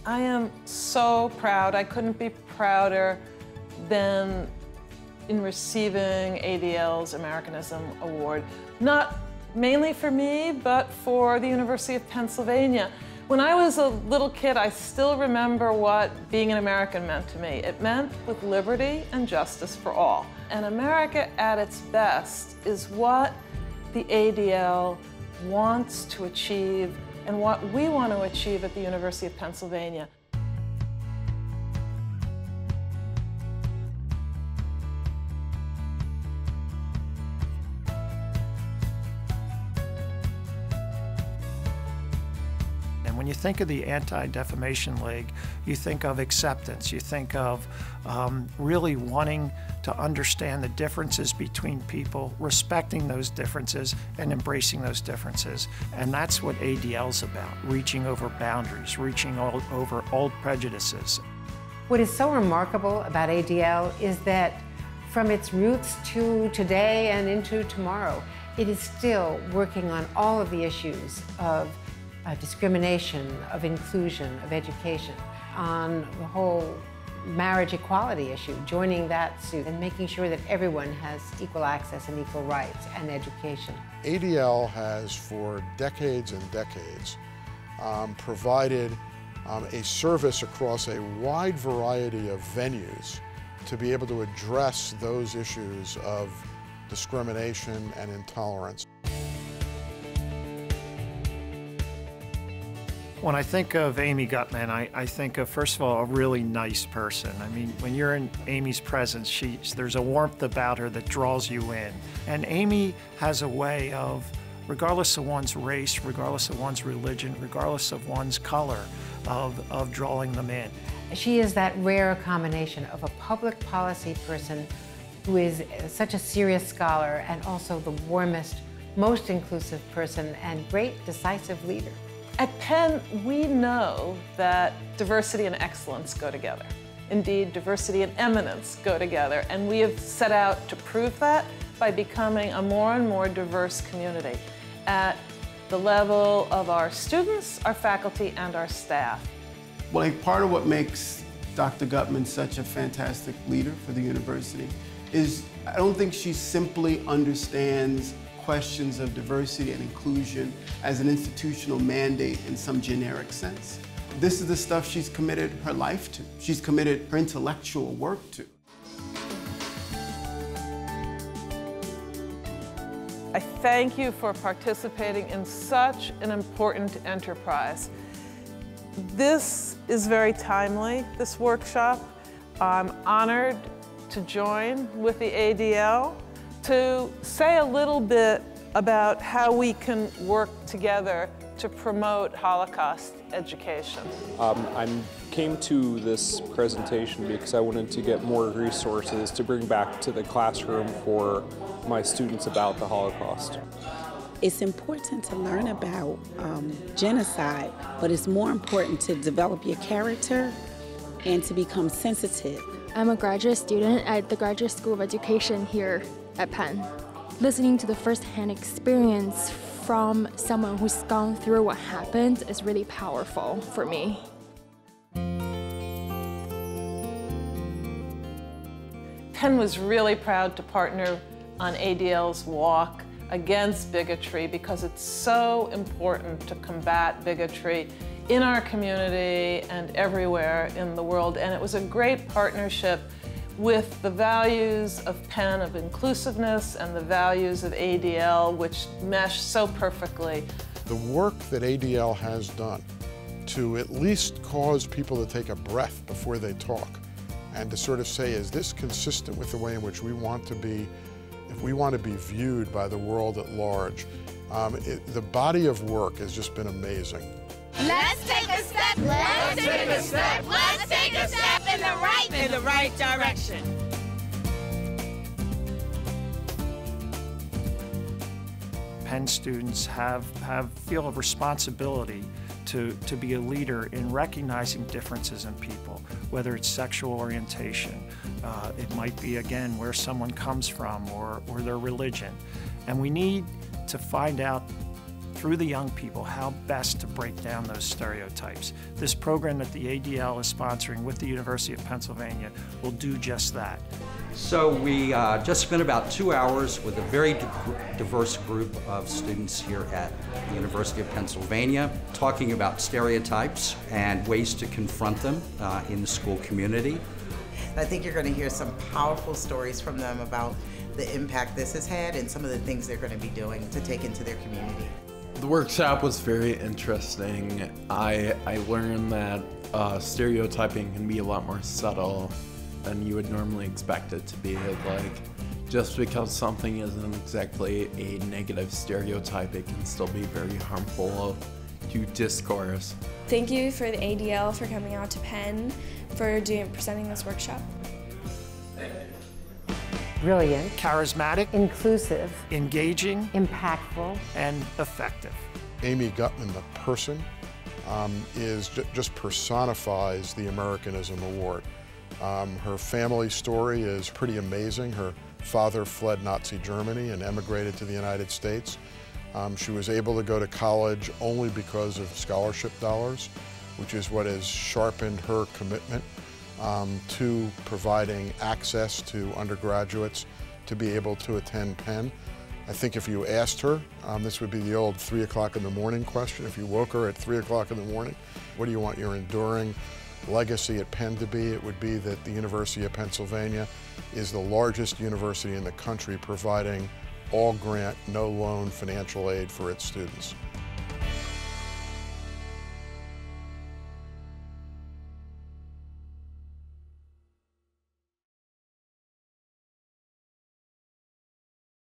I am so proud. I couldn't be prouder than in receiving ADL's Americanism Award. Not mainly for me, but for the University of Pennsylvania. When I was a little kid, I still remember what being an American meant to me. It meant with liberty and justice for all. And America at its best is what the ADL wants to achieve and what we want to achieve at the University of Pennsylvania. When you think of the Anti-Defamation League, you think of acceptance. You think of really wanting to understand the differerences between people, respecting those differences, and embracing those differences. And that's what ADL's about, reaching over boundaries, reaching over old prejudices. What is so remarkable about ADL is that from its roots to today and into tomorrow, it is still working on all of the issues of discrimination, of inclusion, of education, on the whole marriage equality issue, joining that suit and making sure that everyone has equal access and equal rights and education. ADL has for decades and decades provided a service across a wide variety of venues to be able to address those issues of discrimination and intolerance. When I think of Amy Gutmann, I think of, first of all, a really nice person. I mean, when you're in Amy's presence, there's a warmth about her that draws you in. And Amy has a way of, regardless of one's race, regardless of one's religion, regardless of one's color, of drawing them in. She is that rare combination of a public policy person who is such a serious scholar and also the warmest, most inclusive person and great decisive leader. At Penn, we know that diversity and excellence go together. Indeed, diversity and eminence go together, and we have set out to prove that by becoming a more and more diverse community at the level of our students, our faculty, and our staff. Well, part of what makes Dr. Gutmann such a fantastic leader for the university is I don't think she simply understands questions of diversity and inclusion as an institutional mandate in some generic sense. This is the stuff she's committed her life to. She's committed her intellectual work to. I thank you for participating in such an important enterprise. This is very timely, this workshop. I'm honored to join with the ADL to say a little bit about how we can work together to promote Holocaust education. I came to this presentation because I wanted to get more resources to bring back to the classroom for my students about the Holocaust. It's important to learn about genocide, but it's more important to develop your character and to become sensitive. I'm a graduate student at the Graduate School of Education here at Penn. Listening to the first-hand experience from someone who's gone through what happened is really powerful for me. Penn was really proud to partner on ADL's walk against bigotry because it's so important to combat bigotry in our community and everywhere in the world. And it was a great partnership with the values of Penn of inclusiveness and the values of ADL, which mesh so perfectly. The work that ADL has done to at least cause people to take a breath before they talk and to sort of say, is this consistent with the way in which we want to be, if we want to be viewed by the world at large? The body of work has just been amazing. Let's take a step. Let's take a step. Let's take a step in the right direction. Penn students feel a responsibility to be a leader in recognizing differences in people, whether it's sexual orientation, it might be, again, where someone comes from or their religion. And we need to find out through the young people how best to break down those stereotypes. This program that the ADL is sponsoring with the University of Pennsylvania will do just that. So we just spent about 2 hours with a very diverse group of students here at the University of Pennsylvania, talking about stereotypes and ways to confront them in the school community. I think you're going to hear some powerful stories from them about the impact this has had and some of the things they're going to be doing to take into their community. The workshop was very interesting. I learned that stereotyping can be a lot more subtle than you would normally expect it to be. Like, just because something isn't exactly a negative stereotype, it can still be very harmful to discourse. Thank you for the ADL for coming out to Penn for presenting this workshop. Brilliant, charismatic, inclusive, engaging, impactful, and effective. Amy Gutmann, the person, just personifies the Americanism Award. Her family story is pretty amazing. Her father fled Nazi Germany and emigrated to the United States. She was able to go to college only because of scholarship dollars, which is what has sharpened her commitment to providing access to undergraduates to be able to attend Penn. I think if you asked her, this would be the old 3 o'clock in the morning question. If you woke her at 3 o'clock in the morning, what do you want your enduring legacy at Penn to be? It would be that the University of Pennsylvania is the largest university in the country providing all grant, no loan financial aid for its students.